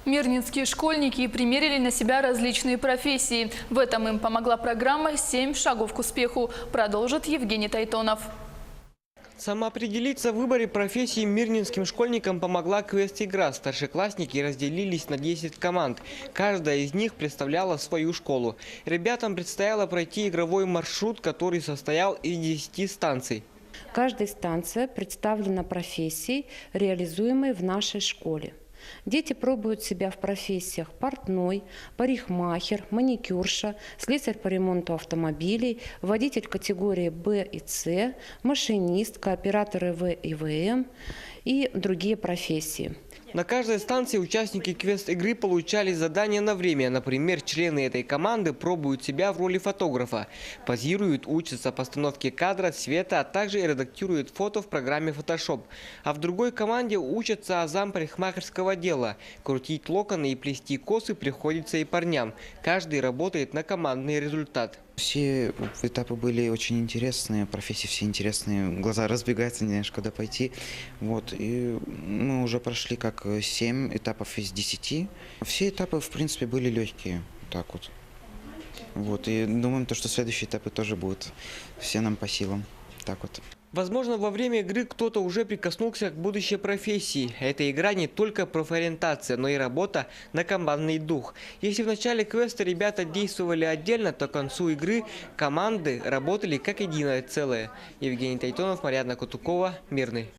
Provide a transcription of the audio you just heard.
Мирнинские школьники примерили на себя различные профессии. В этом им помогла программа «7 шагов к успеху», продолжит Евгений Тайтонов. Самоопределиться в выборе профессии мирнинским школьникам помогла квест-игра. Старшеклассники разделились на 10 команд. Каждая из них представляла свою школу. Ребятам предстояло пройти игровой маршрут, который состоял из 10 станций. Каждая станция представлена профессией, реализуемой в нашей школе. Дети пробуют себя в профессиях портной, парикмахер, маникюрша, слесарь по ремонту автомобилей, водитель категории Б и С, машинист, кооператоры В и ВМ и другие профессии. На каждой станции участники квест-игры получали задания на время. Например, члены этой команды пробуют себя в роли фотографа, позируют, учатся постановке кадра, света, а также редактируют фото в программе Photoshop. А в другой команде учатся азам парикмахерского дела. Крутить локоны и плести косы приходится и парням. Каждый работает на командный результат. Все этапы были очень интересные, профессии все интересные, глаза разбегаются, не знаешь, куда пойти. Вот. И мы уже прошли как 7 этапов из 10. Все этапы, в принципе, были легкие. Так вот. Вот. И думаем, что следующие этапы тоже будут все нам по силам. Так вот. Возможно, во время игры кто-то уже прикоснулся к будущей профессии. Эта игра не только профориентация, но и работа на командный дух. Если в начале квеста ребята действовали отдельно, то к концу игры команды работали как единое целое. Евгений Тайтонов, Марьяна Кутукова, Мирный.